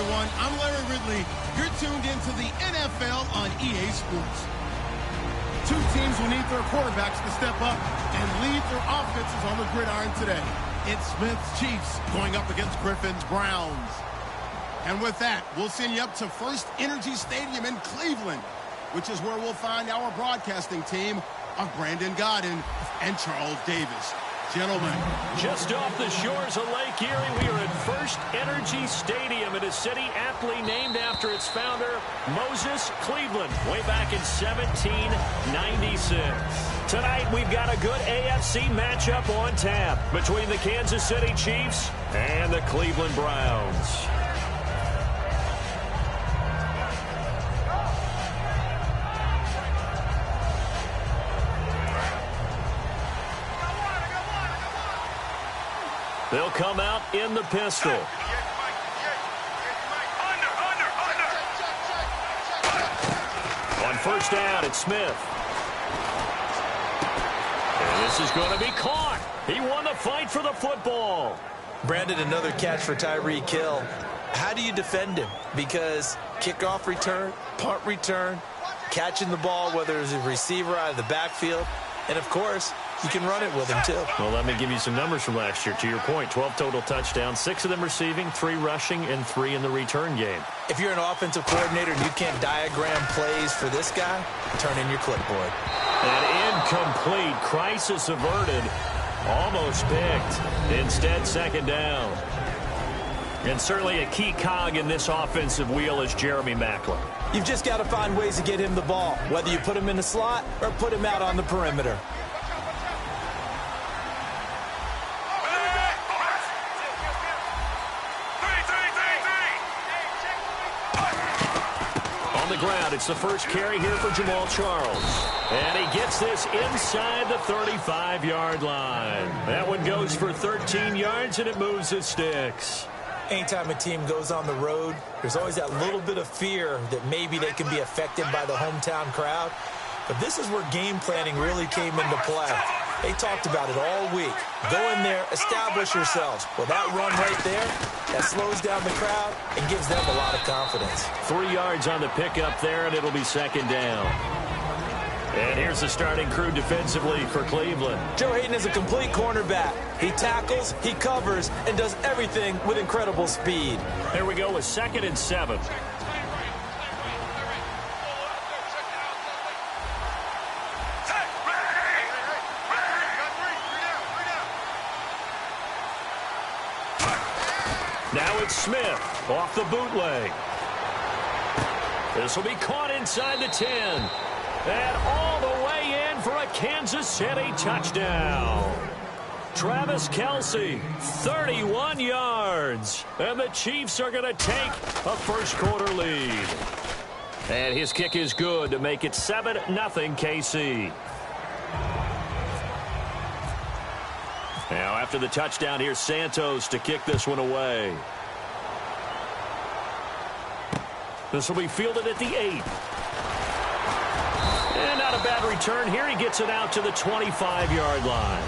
everyone. I'm Larry Ridley. You're tuned into the NFL on EA Sports. Two teams will need their quarterbacks to step up and lead their offenses on the gridiron today. It's Smith's Chiefs going up against Griffin's Browns. And with that, we'll send you up to First Energy Stadium in Cleveland, which is where we'll find our broadcasting team of Brandon Godden and Charles Davis. Gentlemen. Just off the shores of Lake Erie, we are at First Energy Stadium in a city aptly named after its founder, Moses Cleveland, way back in 1796. Tonight, we've got a good AFC matchup on tap between the Kansas City Chiefs and the Cleveland Browns. They'll come out in the pistol. On first down, it's Smith. And this is going to be caught. He won the fight for the football. Brandon, another catch for Tyreek Hill. How do you defend him? Because kickoff return, punt return, catching the ball, whether it's a receiver out of the backfield, and, of course, you can run it with him, too. Well, let me give you some numbers from last year. To your point, 12 total touchdowns, 6 of them receiving, 3 rushing, and 3 in the return game. If you're an offensive coordinator and you can't diagram plays for this guy, turn in your clipboard. An incomplete, crisis averted, almost picked. Instead, second down. And certainly a key cog in this offensive wheel is Jeremy Maclin. You've just got to find ways to get him the ball, whether you put him in the slot or put him out on the perimeter. On the ground, it's the first carry here for Jamal Charles. And he gets this inside the 35-yard line. That one goes for 13 yards, and it moves the sticks. Anytime a team goes on the road, there's always that little bit of fear that maybe they can be affected by the hometown crowd. But this is where game planning really came into play. They talked about it all week. Go in there, establish yourselves. Well, that run right there, that slows down the crowd and gives them a lot of confidence. 3 yards on the pickup there, and it'll be second down. And here's the starting crew defensively for Cleveland. Joe Hayden is a complete cornerback. He tackles, he covers, and does everything with incredible speed. Here we go with 2nd and 7. Now it's Smith off the bootleg. This will be caught inside the 10. And all the way in for a Kansas City touchdown. Travis Kelce, 31 yards. And the Chiefs are going to take a first-quarter lead. And his kick is good to make it 7-0 KC. Now, after the touchdown, here's Santos to kick this one away. This will be fielded at the 8. And not a bad return here. He gets it out to the 25-yard line.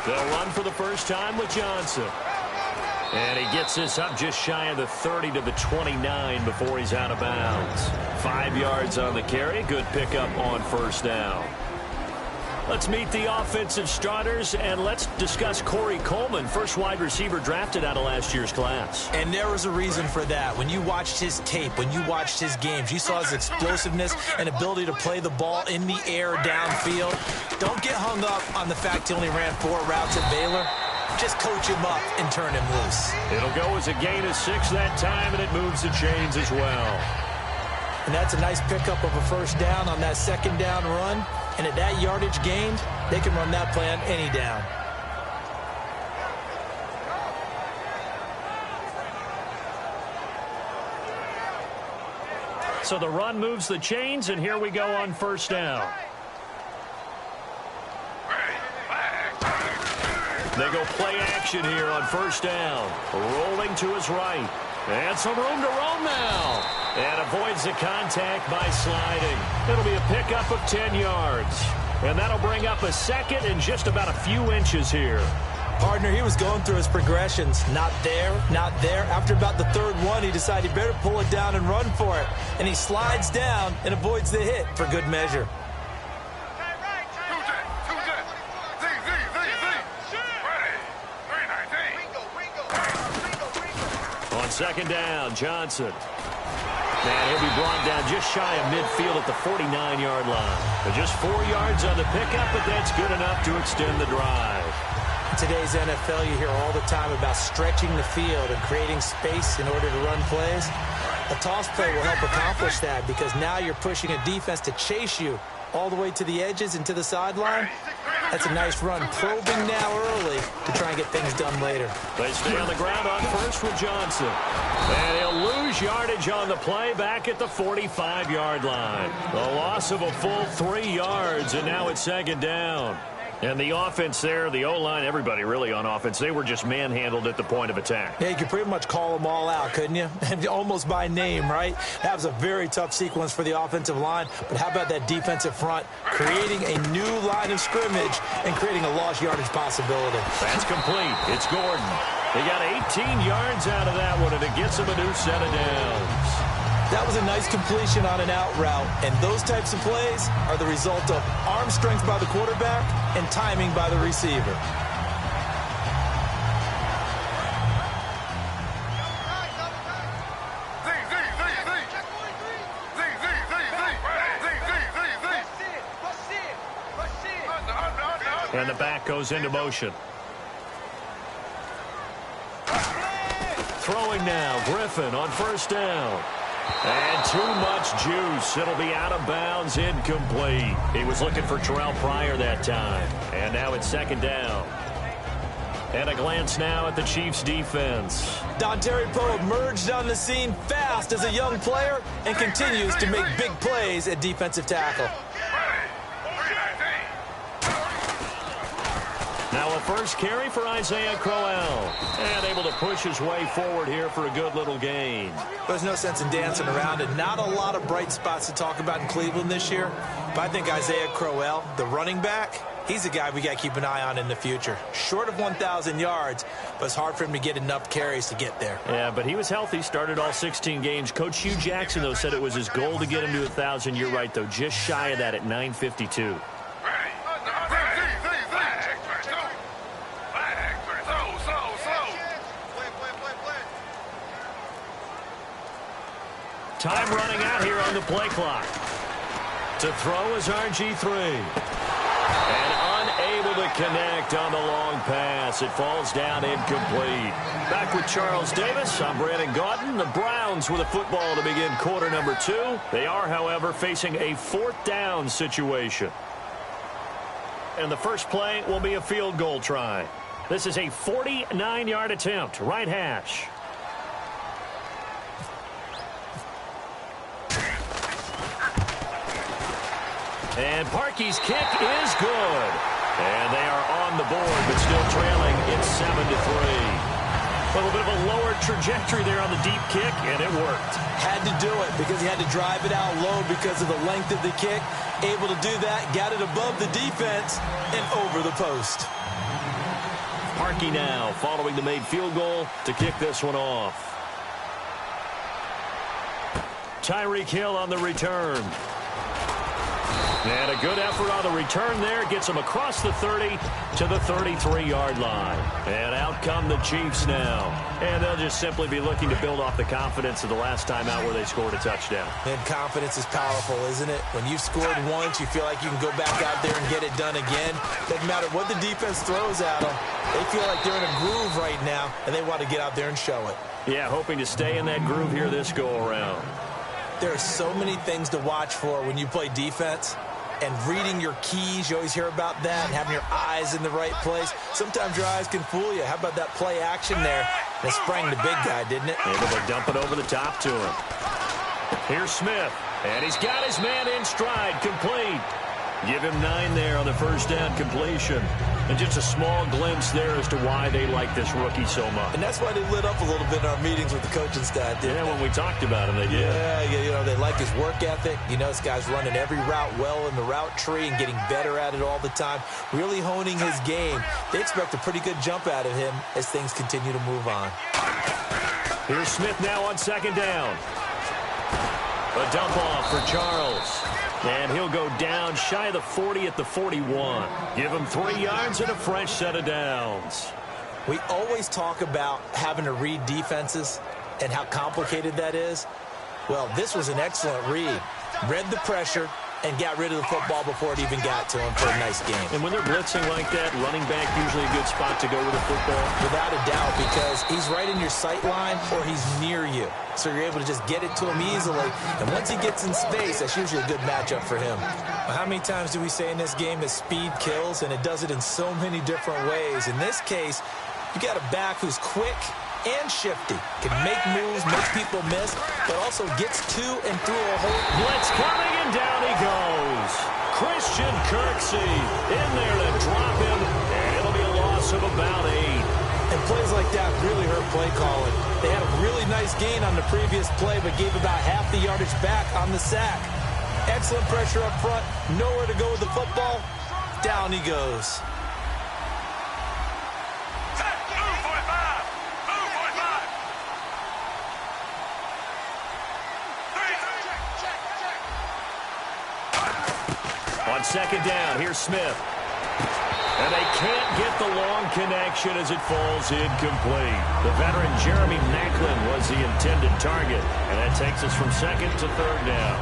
They'll run for the first time with Johnson. And he gets this up just shy of the 30 to the 29 before he's out of bounds. 5 yards on the carry. Good pickup on first down. Let's meet the offensive starters, and let's discuss Corey Coleman, first wide receiver drafted out of last year's class. And there was a reason for that. When you watched his tape, when you watched his games, you saw his explosiveness and ability to play the ball in the air downfield. Don't get hung up on the fact he only ran 4 routes at Baylor. Just coach him up and turn him loose. It'll go as a gain of 6 that time, and it moves the chains as well. And that's a nice pickup of a first down on that second down run. And at that yardage gained, they can run that play on any down. So the run moves the chains, and here we go on first down. They go play action here on first down. Rolling to his right. And some room to roam now. And avoids the contact by sliding. It'll be a pickup of 10 yards. And that'll bring up a second and just about a few inches here. Partner, he was going through his progressions. Not there, not there. After about the third one, he decided he better pull it down and run for it. And he slides down and avoids the hit for good measure. On second down, Johnson. And he'll be brought down just shy of midfield at the 49-yard line. But just 4 yards on the pickup, but that's good enough to extend the drive. In today's NFL, you hear all the time about stretching the field and creating space in order to run plays. A toss play will help accomplish that because now you're pushing a defense to chase you all the way to the edges and to the sideline. That's a nice run, probing now early to try and get things done later. They stay on the ground on first with Johnson. And he'll lose yardage on the play back at the 45-yard line. A loss of a full 3 yards, and now it's second down. And the offense there, the O-line, everybody really on offense, they were just manhandled at the point of attack. Yeah, you could pretty much call them all out, couldn't you? Almost by name, right? That was a very tough sequence for the offensive line. But how about that defensive front creating a new line of scrimmage and creating a lost yardage possibility? That's complete. It's Gordon. They got 18 yards out of that one, and it gets them a new set of downs. That was a nice completion on an out route, and those types of plays are the result of arm strength by the quarterback and timing by the receiver. And the back goes into motion. Throwing now, Griffin on first down. And too much juice. It'll be out of bounds, incomplete. He was looking for Terrell Pryor that time. And now it's second down. And a glance now at the Chiefs' defense. Dontari Poe emerged on the scene fast as a young player and continues to make big plays at defensive tackle. Now a first carry for Isaiah Crowell. And able to push his way forward here for a good little gain. There's no sense in dancing around it. Not a lot of bright spots to talk about in Cleveland this year. But I think Isaiah Crowell, the running back, he's a guy we got to keep an eye on in the future. Short of 1,000 yards, but it's hard for him to get enough carries to get there. Yeah, but he was healthy, started all 16 games. Coach Hugh Jackson, though, said it was his goal to get him to 1,000. You're right, though, just shy of that at 952. Time running out here on the play clock. To throw is RG3. And unable to connect on the long pass. It falls down incomplete. Back with Charles Davis. I'm Brandon Gaudin. The Browns with a football to begin quarter number 2. They are, however, facing a 4th down situation. And the first play will be a field goal try. This is a 49-yard attempt. Right hash. And Parkey's kick is good. And they are on the board, but still trailing. It's 7-3. A little bit of a lower trajectory there on the deep kick, and it worked. Had to do it because he had to drive it out low because of the length of the kick. Able to do that, got it above the defense and over the post. Parkey now following the made field goal to kick this one off. Tyreek Hill on the return. And a good effort on the return there. Gets him across the 30 to the 33-yard line. And out come the Chiefs now. And they'll just simply be looking to build off the confidence of the last time out where they scored a touchdown. And confidence is powerful, isn't it? When you've scored once, you feel like you can go back out there and get it done again. Doesn't matter what the defense throws at them. They feel like they're in a groove right now, and they want to get out there and show it. Yeah, hoping to stay in that groove here this go-around. There are so many things to watch for when you play defense. And reading your keys, you always hear about that, and having your eyes in the right place. Sometimes your eyes can fool you. How about that play action there? And it sprang the big guy, didn't it? Able to dump it over the top to him. Here's Smith, and he's got his man in stride, complete. Give him 9 there on the first down completion. And just a small glimpse there as to why they like this rookie so much. And that's why they lit up a little bit in our meetings with the coaching staff. Yeah, when we talked about him, they did. Yeah, they like his work ethic. This guy's running every route well in the route tree and getting better at it all the time, really honing his game. They expect a pretty good jump out of him as things continue to move on. Here's Smith now on second down. A dump off for Charles. And he'll go down shy of the 40 at the 41. Give him 3 yards and a fresh set of downs. We always talk about having to read defenses and how complicated that is. Well, this was an excellent read. Read the pressure and got rid of the football before it even got to him for a nice game. And when they're blitzing like that, running back usually a good spot to go with the football. Without a doubt, because he's right in your sight line or he's near you. So you're able to just get it to him easily. And once he gets in space, that's usually a good matchup for him. Well, how many times do we say in this game that speed kills? And it does it in so many different ways. In this case, you got a back who's quick and shifty, can make moves, make people miss, but also gets to and through a hole. Blitz coming, and down he goes. Christian Kirksey in there to drop him, and it'll be a loss of about 8. And plays like that really hurt play calling. They had a really nice gain on the previous play, but gave about half the yardage back on the sack. Excellent pressure up front, nowhere to go with the football. Down he goes. On second down, here's Smith. And they can't get the long connection as it falls incomplete. The veteran Jeremy Macklin was the intended target. And that takes us from second to third down.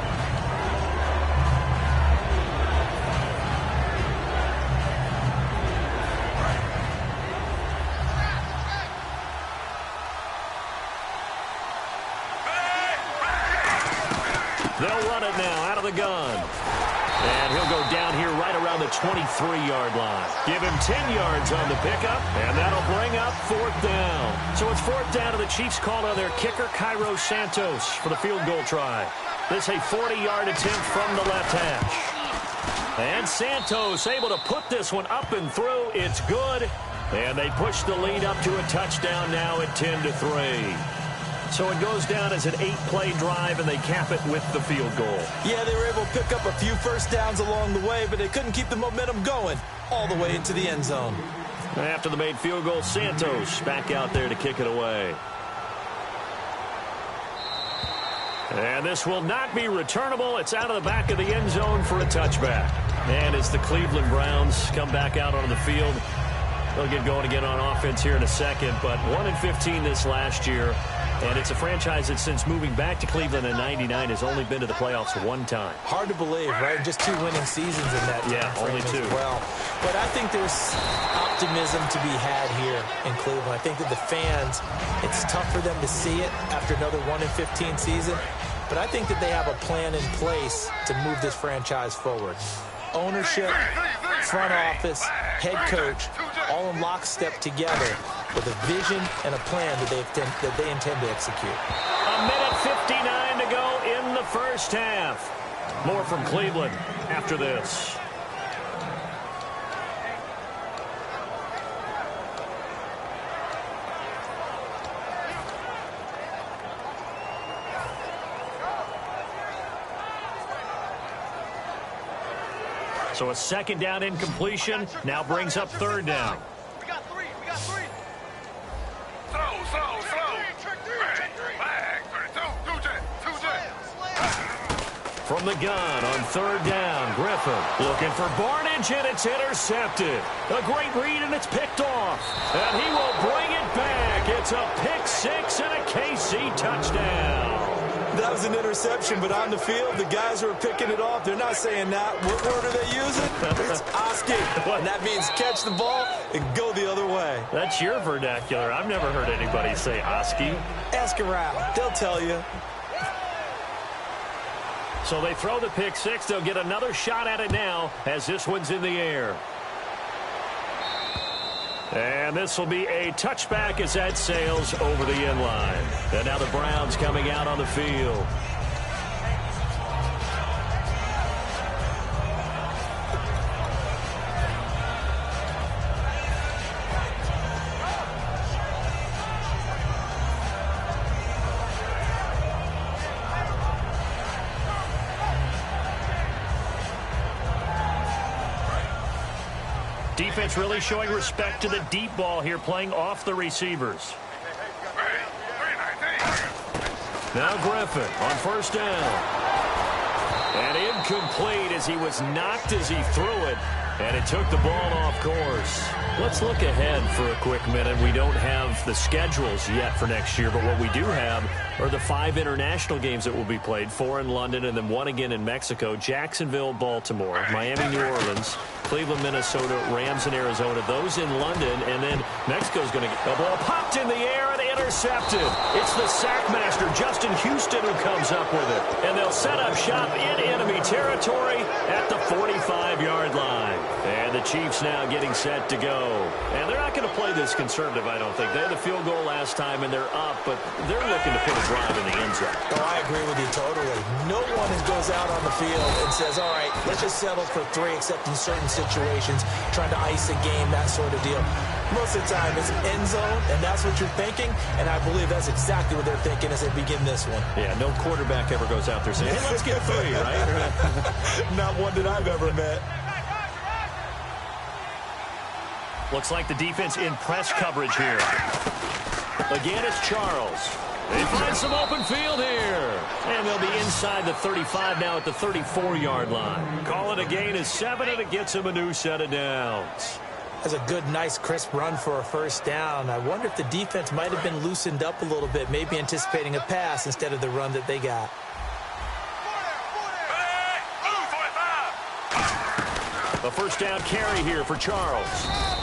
They'll run it now out of the gun. And he'll go down here right around the 23-yard line. Give him 10 yards on the pickup, and that'll bring up fourth down. So it's fourth down, and the Chiefs called on their kicker, Cairo Santos, for the field goal try. This a 40-yard attempt from the left hash. And Santos able to put this one up and through. It's good. And they push the lead up to a touchdown now at 10-3. So it goes down as an 8-play drive, and they cap it with the field goal. Yeah, they were able to pick up a few first downs along the way, but they couldn't keep the momentum going all the way into the end zone. After the made field goal, Santos back out there to kick it away. And this will not be returnable. It's out of the back of the end zone for a touchback. And as the Cleveland Browns come back out onto the field, they'll get going again on offense here in a second. But 1-15 this last year. And it's a franchise that since moving back to Cleveland in '99 has only been to the playoffs one time. Hard to believe, right? Just 2 winning seasons in that time frame only 2. as well. But I think there's optimism to be had here in Cleveland. I think that the fans, it's tough for them to see it after another 1-15 season. But I think that they have a plan in place to move this franchise forward. Ownership, front office, head coach, all in lockstep together with a vision and a plan that they intend to execute. A minute 59 to go in the first half. More from Cleveland after this. So a second down incompletion now brings up third down. We got three. From the gun on third down, Griffin looking for Barnage, and it's intercepted. A great read, and it's picked off. And he will bring it back. It's a pick 6 and a KC touchdown. That was an interception, but on the field, the guys who are picking it off, they're not saying that. What word are they using? It's Oski. And that means catch the ball and go the other way. That's your vernacular. I've never heard anybody say Oski. Ask around. They'll tell you. So they throw the pick 6. They'll get another shot at it now as this one's in the air. And this will be a touchback as that sails over the end line. And now the Browns coming out on the field. Defense really showing respect to the deep ball here, playing off the receivers. Now Griffin on first down. And incomplete as he was knocked as he threw it. And it took the ball off course. Let's look ahead for a quick minute. We don't have the schedules yet for next year, but what we do have are the 5 international games that will be played, 4 in London and then 1 again in Mexico, Jacksonville, Baltimore, Miami, New Orleans, Cleveland, Minnesota, Rams, and Arizona. Those in London, and then Mexico's going to get the ball popped in the air and intercepted. It's the sackmaster, Justin Houston, who comes up with it. And they'll set up shop in enemy territory at the 45-yard line. And the Chiefs now getting set to go. And they're not going to play this conservative, I don't think. They had the field goal last time, and they're up, but they're looking to put a drive in the end zone. Oh, I agree with you totally. No one goes out on the field and says, all right, let's just settle for 3, except in certain situations, trying to ice a game, that sort of deal. Most of the time, it's end zone, and that's what you're thinking, and I believe that's exactly what they're thinking as they begin this one. Yeah, no quarterback ever goes out there saying, hey, let's get 3, right? Not one that I've ever met. Looks like the defense in press coverage here. Again, it's Charles. They find some open field here. And they'll be inside the 35 now at the 34-yard line. Call it a gain of 7, and it gets him a new set of downs. That's a good, nice, crisp run for a first down. I wonder if the defense might have been loosened up a little bit, maybe anticipating a pass instead of the run that they got. A first down carry here for Charles.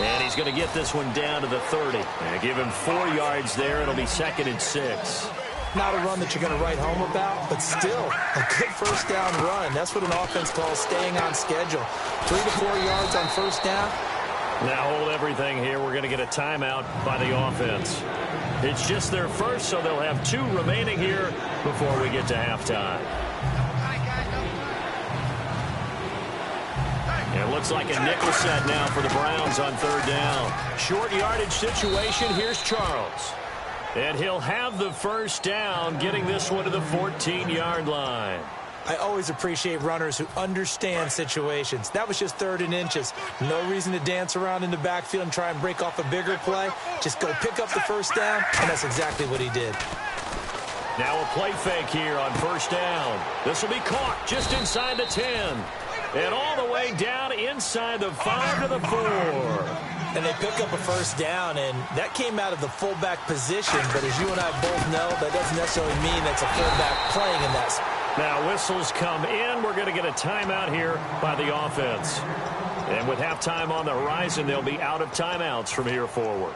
And he's going to get this one down to the 30. And give him 4 yards there. It'll be 2nd and 6. Not a run that you're going to write home about, but still a good first down run. That's what an offense calls staying on schedule. 3 to 4 yards on first down. Now hold everything here. We're going to get a timeout by the offense. It's just their first, so they'll have 2 remaining here before we get to halftime. It looks like a nickel set now for the Browns on 3rd down. Short yardage situation. Here's Charles. And he'll have the first down, getting this one to the 14-yard line. I always appreciate runners who understand situations. That was just 3rd and inches. No reason to dance around in the backfield and try and break off a bigger play. Just go pick up the first down, and that's exactly what he did. Now a play fake here on 1st down. This will be caught just inside the 10. And all the way down inside the 5 to the 4. And they pick up a first down, and that came out of the fullback position. But as you and I both know, that doesn't necessarily mean that's a fullback playing in that spot. Now whistles come in. We're going to get a timeout here by the offense. And with halftime on the horizon, they'll be out of timeouts from here forward.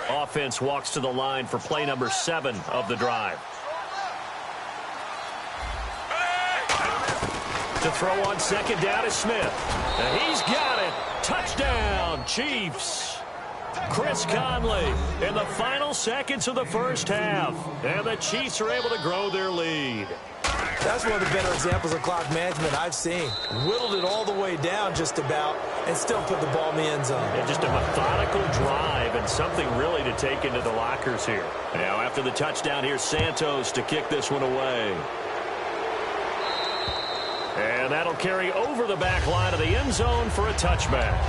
Offense walks to the line for play number 7 of the drive. To throw on 2nd down is Smith. And he's got it. Touchdown, Chiefs. Chris Conley in the final seconds of the first half. And the Chiefs are able to grow their lead. That's one of the better examples of clock management I've seen. Whittled it all the way down just about and still put the ball in the end zone. And just a methodical drive and something really to take into the lockers here. Now after the touchdown, here's Santos to kick this one away. And that'll carry over the back line of the end zone for a touchback.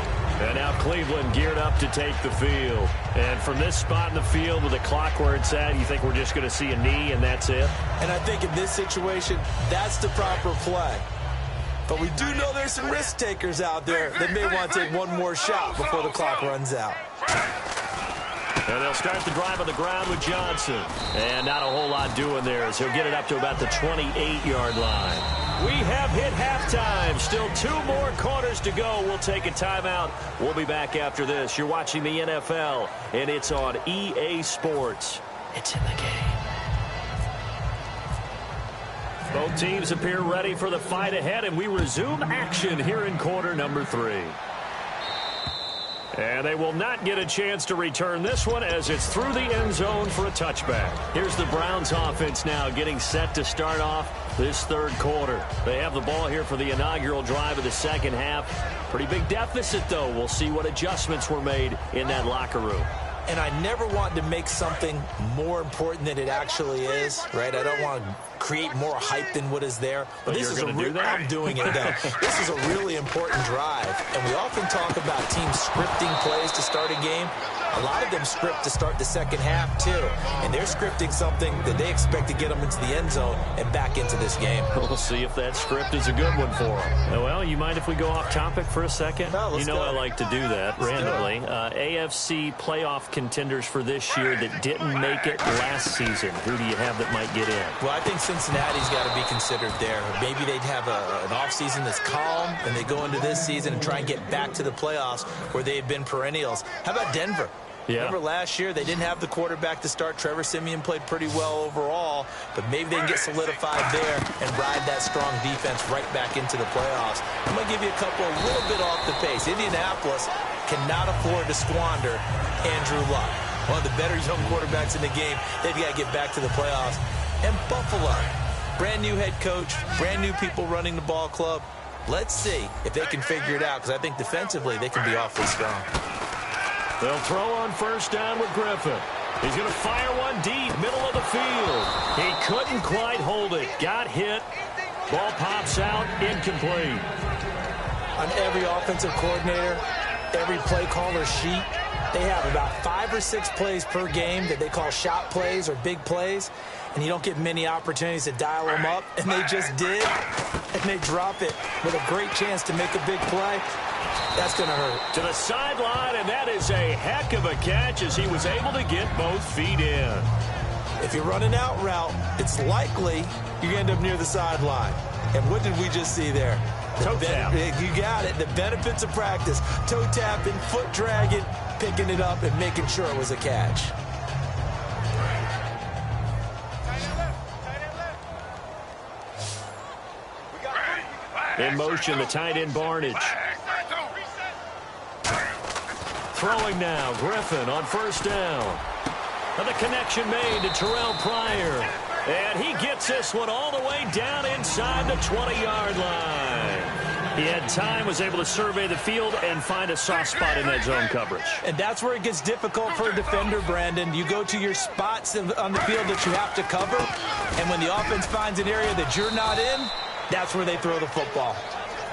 And now Cleveland geared up to take the field. And from this spot in the field with the clock where it's at, you think we're just going to see a knee and that's it? And I think in this situation, that's the proper play. But we do know there's some risk takers out there that may want to take one more shot before the clock runs out. And they'll start the drive on the ground with Johnson. And not a whole lot doing there as he'll get it up to about the 28-yard line. We have hit halftime. Still 2 more quarters to go. We'll take a timeout. We'll be back after this. You're watching the NFL, and it's on EA Sports. It's in the game. Both teams appear ready for the fight ahead, and we resume action here in quarter number 3. And they will not get a chance to return this one as it's through the end zone for a touchback. Here's the Browns offense now getting set to start off this third quarter. They have the ball here for the inaugural drive of the second half. Pretty big deficit, though. We'll see what adjustments were made in that locker room. And I never want to make something more important than it actually is, right? I don't want to create more hype than what is there. But this is I'm doing it, though. This is a really important drive. And we often talk about teams scripting plays to start a game. A lot of them script to start the second half, too. And they're scripting something that they expect to get them into the end zone and back into this game. We'll see if that script is a good one for them. Well, you mind if we go off topic for a second? No, let's go. I like to do that randomly. AFC playoff contenders for this year that didn't make it last season. Who do you have that might get in? Well, I think Cincinnati's got to be considered there. Maybe they'd have an offseason that's calm, and they go into this season and try and get back to the playoffs where they've been perennials. How about Denver? Yeah. Remember last year, they didn't have the quarterback to start. Trevor Siemian played pretty well overall, but maybe they can get solidified there and ride that strong defense right back into the playoffs. I'm going to give you a couple a little bit off the pace. Indianapolis cannot afford to squander Andrew Luck, one of the better young quarterbacks in the game. They've got to get back to the playoffs. And Buffalo, brand new head coach, brand new people running the ball club. Let's see if they can figure it out, because I think defensively they can be awfully strong. They'll throw on first down with Griffin. He's going to fire one deep, middle of the field. He couldn't quite hold it. Got hit. Ball pops out, incomplete. On every offensive coordinator, every play caller sheet, they have about 5 or 6 plays per game that they call shot plays or big plays, and you don't get many opportunities to dial them up, and they just did, and they drop it with a great chance to make a big play. That's going to hurt. To the sideline, and that is a heck of a catch as he was able to get both feet in. If you're running out route, it's likely you end up near the sideline. And what did we just see there? Toe tap. You got it. The benefits of practice. Toe tapping, foot dragging, picking it up, and making sure it was a catch. In motion, the tight end Barnage. Throwing now, Griffin on first down. And the connection made to Terrell Pryor. And he gets this one all the way down inside the 20-yard line. He had time, was able to survey the field and find a soft spot in that zone coverage. And that's where it gets difficult for a defender, Brandon. You go to your spots on the field that you have to cover, and when the offense finds an area that you're not in, that's where they throw the football.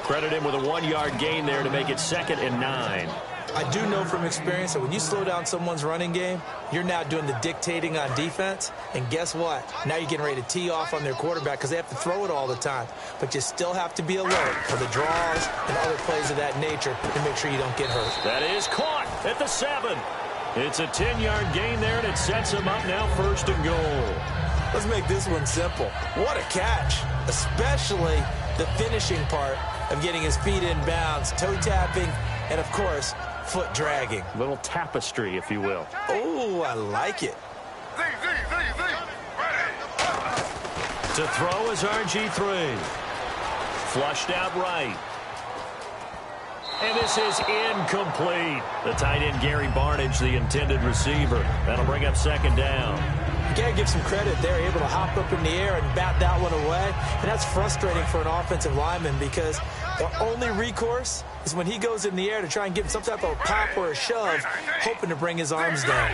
Credit him with a 1-yard gain there to make it 2nd and 9. I do know from experience that when you slow down someone's running game, you're now doing the dictating on defense. And guess what? Now you're getting ready to tee off on their quarterback because they have to throw it all the time. But you still have to be alert for the draws and other plays of that nature to make sure you don't get hurt. That is caught at the 7. It's a 10-yard gain there, and it sets him up now 1st and goal. Let's make this one simple. What a catch, especially the finishing part of getting his feet in bounds, toe tapping, and, of course, foot dragging. Little tapestry, if you will. Oh, I like it. To throw is RG3. Flushed out right. And this is incomplete. The tight end, Gary Barnage, the intended receiver. That'll bring up 2nd down. You got to give some credit. They're able to hop up in the air and bat that one away. And that's frustrating for an offensive lineman because the only recourse is when he goes in the air to try and give some type of a pop or a shove, hoping to bring his arms down.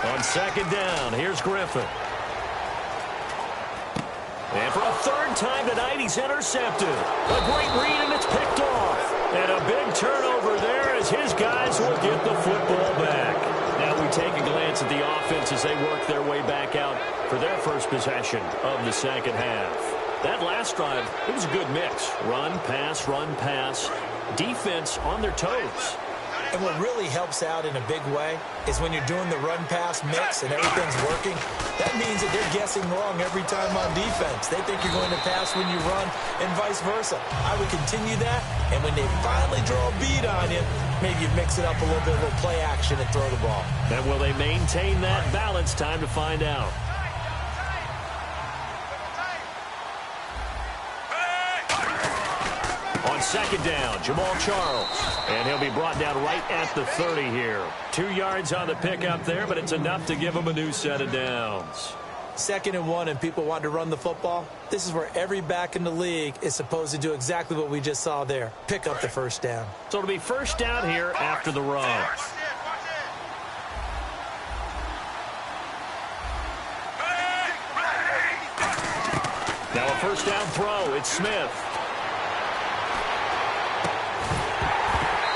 On 2nd down, here's Griffin. And for a 3rd time tonight, he's intercepted. A great read, and it's picked off. And a big turnover there as his guys will get the football back. Now we take a glance at the offense as they work their way back out for their first possession of the second half. That last drive, it was a good mix. Run, pass, defense on their toes. And what really helps out in a big way is when you're doing the run-pass mix and everything's working, that means that they're guessing wrong every time on defense. They think you're going to pass when you run and vice versa. I would continue that, and when they finally draw a bead on you, maybe you mix it up a little bit, a little play action and throw the ball. And will they maintain that balance? Time to find out. On second down, Jamal Charles. And he'll be brought down right at the 30 here. 2 yards on the pickup there, but it's enough to give him a new set of downs. 2nd and 1, and people want to run the football. This is where every back in the league is supposed to do exactly what we just saw there. Pick up the first down. So it'll be first down here after the run. Now a first down throw. It's Smith.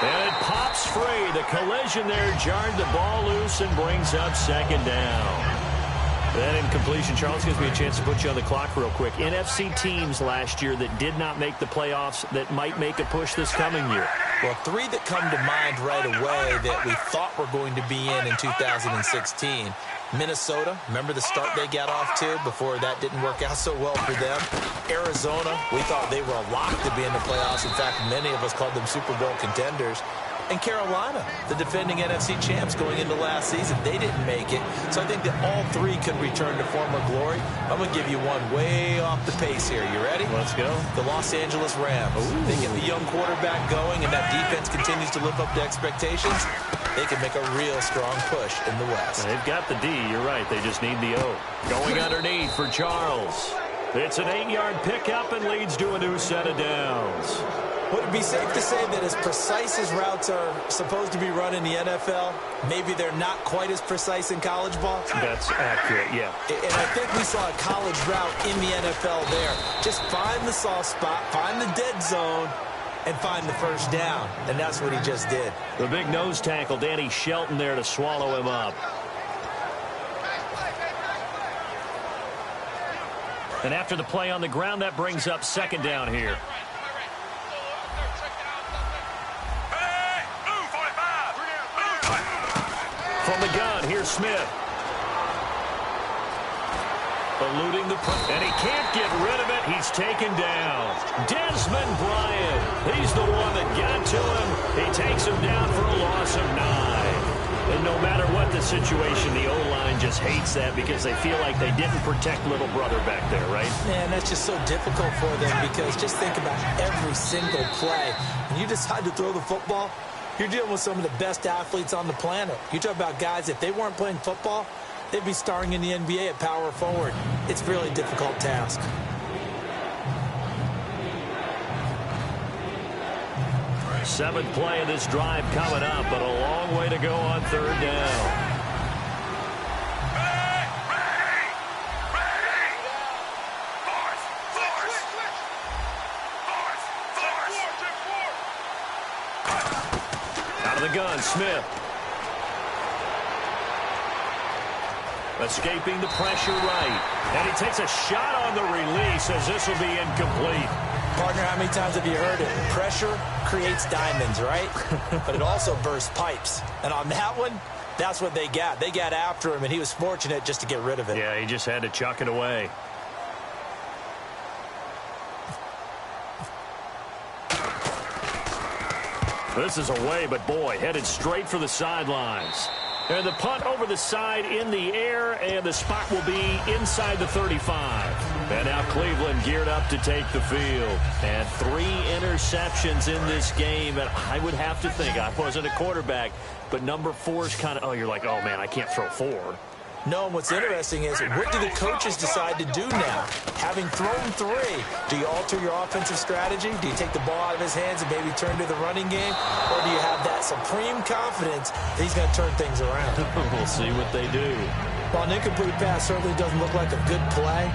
And it pops free. The collision there jarred the ball loose and brings up second down. That incompletion, Charles, gives me a chance to put you on the clock real quick. NFC teams last year that did not make the playoffs that might make a push this coming year. Well, 3 that come to mind right away that we thought were going to be in 2016. Minnesota, remember the start they got off to before that didn't work out so well for them. Arizona, we thought they were a lock to be in the playoffs. In fact, many of us called them Super Bowl contenders. And Carolina, the defending NFC champs going into last season, they didn't make it. So I think that all 3 could return to former glory. I'm going to give you one way off the pace here. You ready? Let's go. The Los Angeles Rams. Ooh. They get the young quarterback going, and that defense continues to live up to expectations. They can make a real strong push in the West. They've got the D. You're right. They just need the O. Going underneath for Charles. It's an 8-yard pickup and leads to a new set of downs. Would it be safe to say that as precise as routes are supposed to be run in the NFL, maybe they're not quite as precise in college ball? That's accurate, yeah. And I think we saw a college route in the NFL there. Just find the soft spot, find the dead zone, and find the first down. And that's what he just did. The big nose tackle, Danny Shelton there to swallow him up. And after the play on the ground, that brings up second down here. From the gun, here's Smith. Eluding the pressure, and he can't get rid of it. He's taken down. Desmond Bryant, he's the one that got to him. He takes him down for a loss of 9. And no matter what the situation, the O-line just hates that because they feel like they didn't protect little brother back there, right? Man, that's just so difficult for them because just think about every single play. When you decide to throw the football, you're dealing with some of the best athletes on the planet. You talk about guys, if they weren't playing football, they'd be starring in the NBA at power forward. It's a really difficult task. Seventh play of this drive coming up, but a long way to go on third down. Out of the gun, Smith. Escaping the pressure right. And he takes a shot on the release as this will be incomplete. Partner, how many times have you heard it? Pressure creates diamonds, right? But it also bursts pipes. And on that one, that's what they got. They got after him, and he was fortunate just to get rid of it. Yeah, he just had to chuck it away. This is away, but boy, headed straight for the sidelines. And the punt over the side in the air, and the spot will be inside the 35. And now Cleveland geared up to take the field. And 3 interceptions in this game. And I would have to think, I wasn't a quarterback, but number 4 is kind of, oh, you're like, oh, man, I can't throw 4. No, and what's interesting is what do the coaches decide to do now? Having thrown 3, do you alter your offensive strategy? Do you take the ball out of his hands and maybe turn to the running game? Or do you have that supreme confidence that he's going to turn things around? We'll see what they do. Well, an incomplete pass certainly doesn't look like a good play.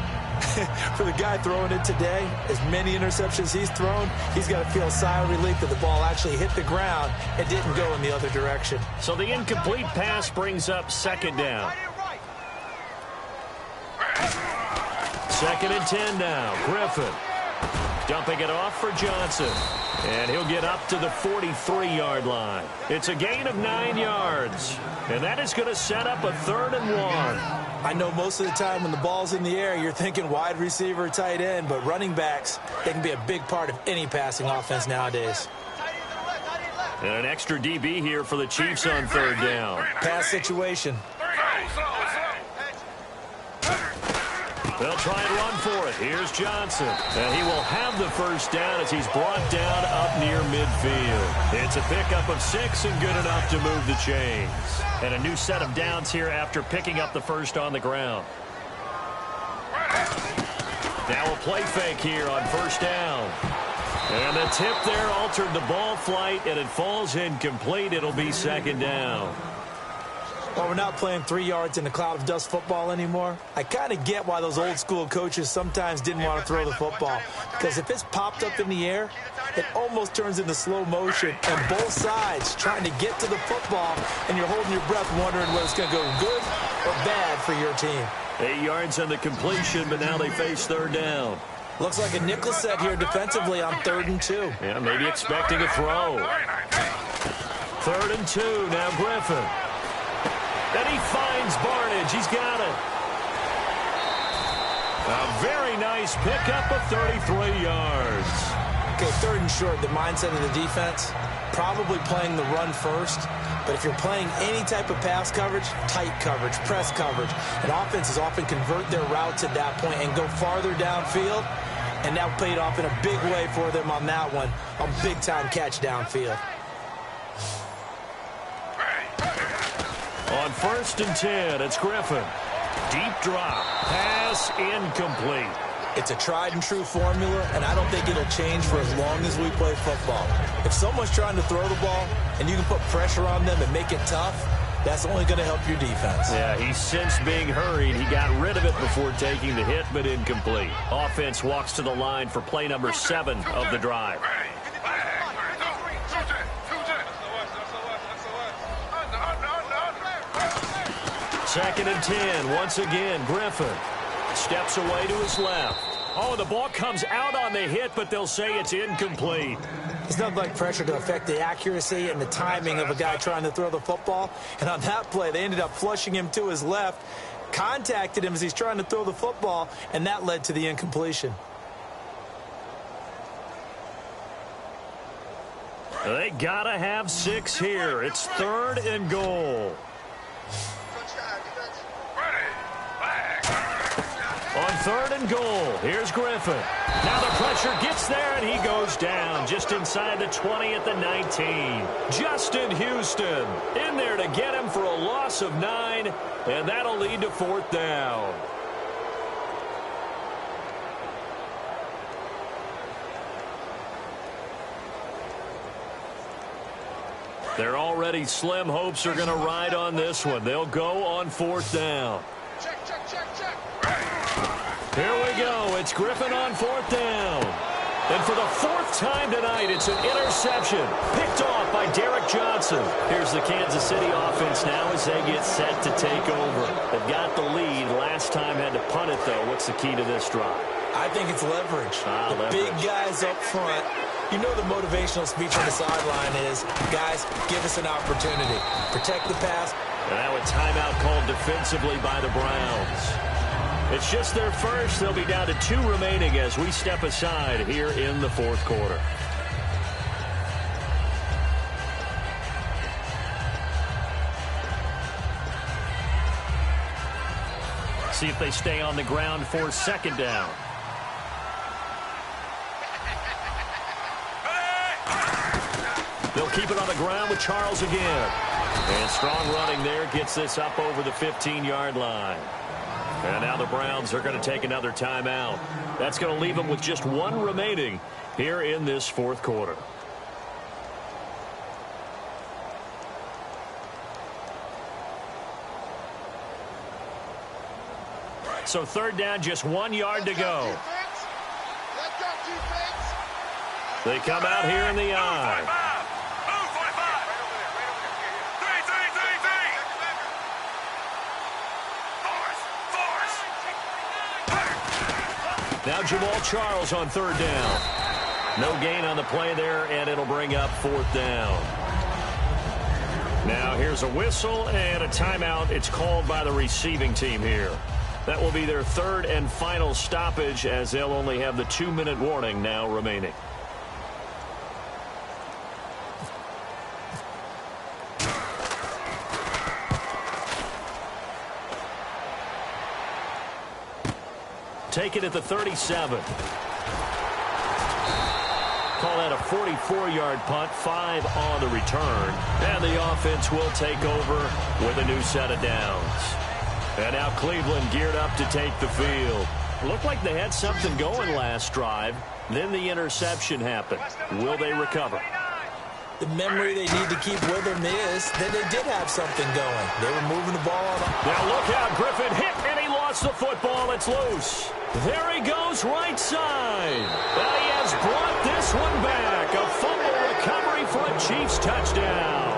For the guy throwing it today, as many interceptions he's thrown, he's got to feel a sigh of relief that the ball actually hit the ground and didn't go in the other direction. So the incomplete pass brings up second down. 2nd and 10 now. Griffin dumping it off for Johnson. And he'll get up to the 43-yard line. It's a gain of 9 yards. And that is going to set up a 3rd and 1. I know most of the time when the ball's in the air, you're thinking wide receiver, tight end, but running backs, they can be a big part of any passing offense nowadays. And an extra DB here for the Chiefs on 3rd down. Pass situation. They'll try and run for it. Here's Johnson. And he will have the first down as he's brought down up near midfield. It's a pickup of 6 and good enough to move the chains. And a new set of downs here after picking up the first on the ground. Now a play fake here on first down. And the tip there altered the ball flight, and it falls incomplete. It'll be second down. Well, we're not playing 3 yards in a cloud of dust football anymore. I kind of get why those old school coaches sometimes didn't want to throw the football. Because if it's popped up in the air, it almost turns into slow motion. And both sides trying to get to the football, and you're holding your breath wondering whether it's going to go good or bad for your team. 8 yards on the completion, but now they face third down. Looks like a nickel set here defensively on 3rd and 2. Yeah, maybe expecting a throw. 3rd and 2, now Griffin. And he finds Barnage. He's got it. A very nice pickup of 33 yards. Okay, 3rd and short, the mindset of the defense, probably playing the run first. But if you're playing any type of pass coverage, tight coverage, press coverage, and offenses often convert their routes at that point and go farther downfield. And that paid off in a big way for them on that one. A big-time catch downfield. On 1st and 10, it's Griffin. Deep drop. Pass incomplete. It's a tried-and-true formula, and I don't think it'll change for as long as we play football. If someone's trying to throw the ball and you can put pressure on them and make it tough, that's only going to help your defense. Yeah, he's since being hurried. He got rid of it before taking the hit, but incomplete. Offense walks to the line for play number 7 of the drive. 2nd and 10. Once again, Griffin steps away to his left. Oh, the ball comes out on the hit, but they'll say it's incomplete. It's nothing like pressure to affect the accuracy and the timing of a guy trying to throw the football. And on that play, they ended up flushing him to his left, contacted him as he's trying to throw the football, and that led to the incompletion. They gotta have 6 here. It's 3rd and goal. On 3rd and goal, here's Griffin. Now the pressure gets there, and he goes down just inside the 20 at the 19. Justin Houston in there to get him for a loss of 9, and that'll lead to 4th down. They're already slim hopes are going to ride on this one. They'll go on 4th down. Here we go. It's Griffin on 4th down. And for the 4th time tonight, it's an interception picked off by Derek Johnson. Here's the Kansas City offense now as they get set to take over. They've got the lead. Last time had to punt it, though. What's the key to this drive? I think it's leverage. The big guys up front. You know the motivational speech on the sideline is, guys, give us an opportunity. Protect the pass. And now a timeout called defensively by the Browns. It's just their first. They'll be down to 2 remaining as we step aside here in the 4th quarter. See if they stay on the ground for 2nd down. They'll keep it on the ground with Charles again. And strong running there gets this up over the 15-yard line. And now the Browns are going to take another timeout. That's going to leave them with just 1 remaining here in this 4th quarter. So 3rd down, just 1 yard to go. They come out here in the eye. Now Jamal Charles on 3rd down. No gain on the play there, and it'll bring up 4th down. Now here's a whistle and a timeout. It's called by the receiving team here. That will be their 3rd and final stoppage as they'll only have the 2-minute warning now remaining. take it at the 37. Call that a 44-yard punt, 5 on the return. And the offense will take over with a new set of downs. And now Cleveland geared up to take the field. Looked like they had something going last drive. Then the interception happened. Will they recover? The memory they need to keep with them is that they did have something going. They were moving the ball on. Now look out, Griffin hit, and he lost the football. It's loose. There he goes, right side. And he has brought this one back. A fumble recovery for a Chiefs touchdown.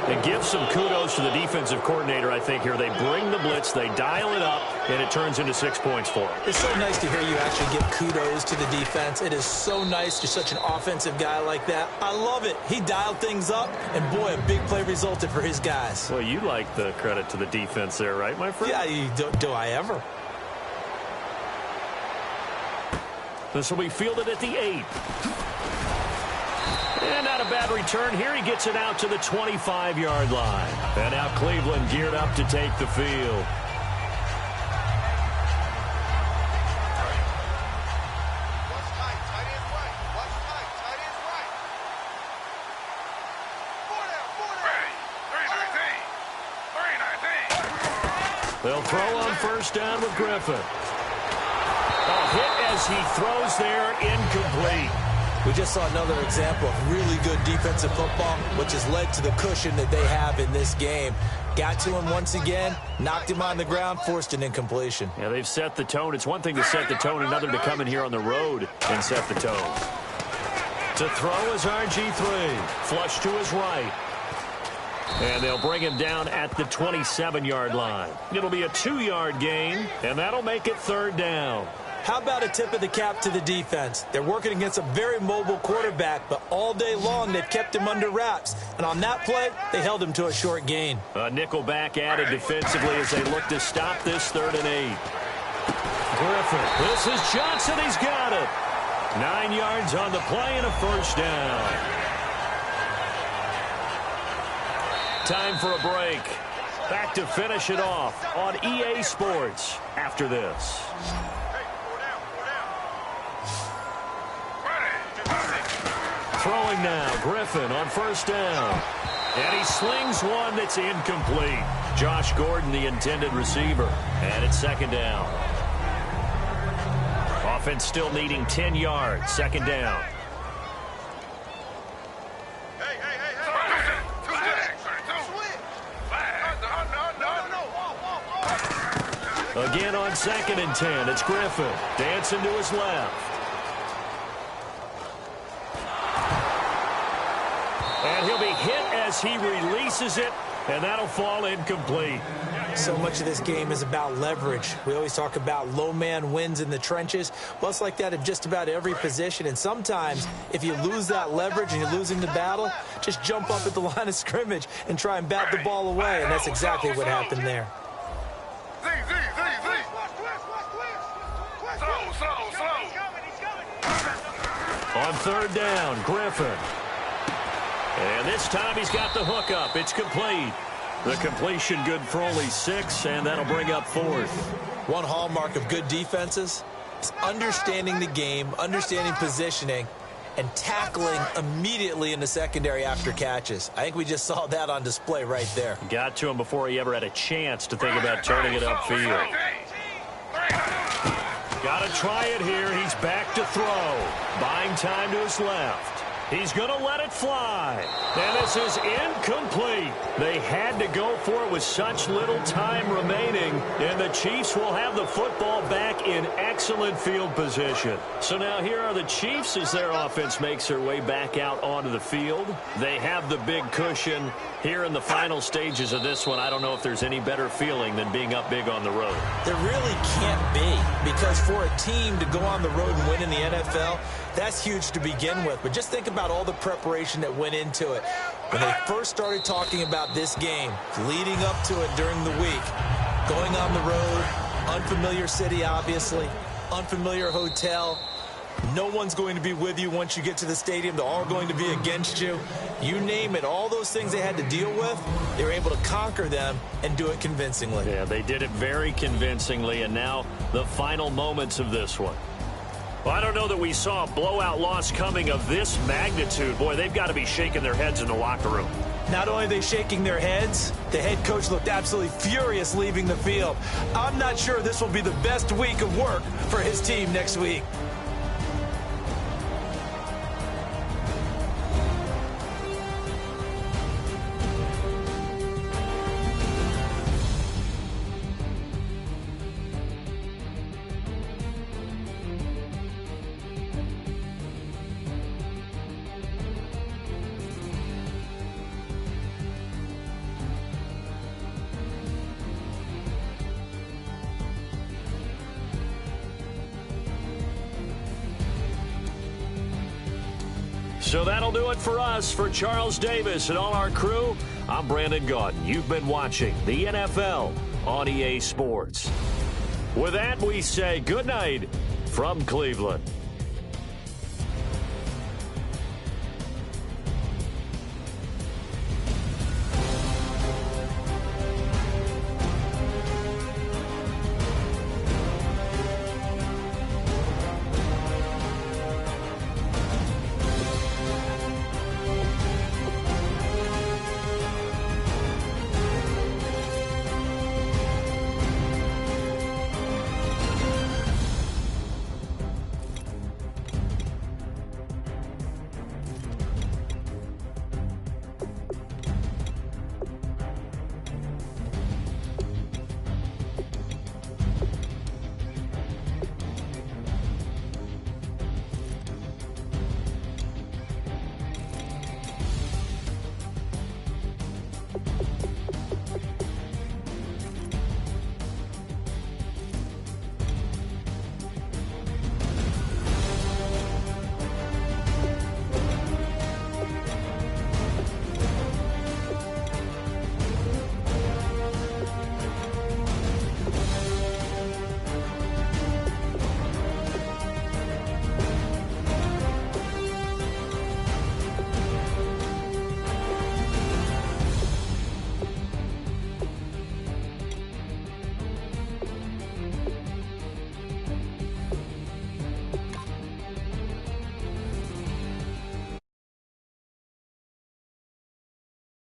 And give some kudos to the defensive coordinator, I think, here. They bring the blitz, they dial it up, and it turns into 6 points for them. It's so nice to hear you actually give kudos to the defense. It is so nice to such an offensive guy like that. I love it. He dialed things up, and boy, a big play resulted for his guys. Well, you like the credit to the defense there, right, my friend? Yeah, do I ever? This will be fielded at the 8. And not a bad return here. He gets it out to the 25-yard line. And now Cleveland geared up to take the field. They'll throw on first down with Griffin. A hit as he throws there, incomplete. We just saw another example of really good defensive football, which has led to the cushion that they have in this game. Got to him once again, knocked him on the ground, forced an incompletion. Yeah, they've set the tone. It's one thing to set the tone, another to come in here on the road and set the tone. To throw is RG3. Flush to his right. And they'll bring him down at the 27-yard line. It'll be a 2-yard gain, and that'll make it 3rd down. How about a tip of the cap to the defense? They're working against a very mobile quarterback, but all day long they've kept him under wraps. And on that play, they held him to a short gain. A nickel back added defensively as they look to stop this 3rd and 8. Griffin, this is Johnson. He's got it. 9 yards on the play and a 1st down. Time for a break. Back to finish it off on EA Sports after this. Throwing now, Griffin on 1st down. And he slings one that's incomplete. Josh Gordon, the intended receiver. And it's 2nd down. Offense still needing 10 yards. 2nd down. Again on 2nd and 10. It's Griffin dancing to his left. And he'll be hit as he releases it, and that'll fall incomplete. So much of this game is about leverage. We always talk about low man wins in the trenches. Well, it's like that in just about every position. And sometimes, if you lose that leverage and you're losing the battle, just jump up at the line of scrimmage and try and bat the ball away. And that's exactly what happened there. On 3rd down, Griffin. And this time he's got the hook up. It's complete. The completion good for only 6, and that'll bring up 4th. One hallmark of good defenses is understanding the game, understanding positioning, and tackling immediately in the secondary after catches. I think we just saw that on display right there. Got to him before he ever had a chance to think about turning it upfield. Got to try it here. He's back to throw. Buying time to his left. He's going to let it fly. And this is incomplete. They had to go for it with such little time remaining. And the Chiefs will have the football back in excellent field position. So now here are the Chiefs as their offense makes their way back out onto the field. They have the big cushion. Here in the final stages of this one, I don't know if there's any better feeling than being up big on the road. There really can't be, because for a team to go on the road and win in the NFL, that's huge to begin with. But just think about all the preparation that went into it. When they first started talking about this game, leading up to it during the week, going on the road, unfamiliar city, obviously, unfamiliar hotel, No one's going to be with you once you get to the stadium. They're all going to be against you. You name it, all those things they had to deal with, they were able to conquer them and do it convincingly. Yeah, they did it very convincingly, and now the final moments of this one. Well, I don't know that we saw a blowout loss coming of this magnitude. Boy, they've got to be shaking their heads in the locker room. Not only are they shaking their heads, the head coach looked absolutely furious leaving the field. I'm not sure this will be the best week of work for his team next week. So that'll do it for us. For Charles Davis and all our crew, I'm Brandon Gaudin. You've been watching the NFL on EA Sports. With that, we say good night from Cleveland.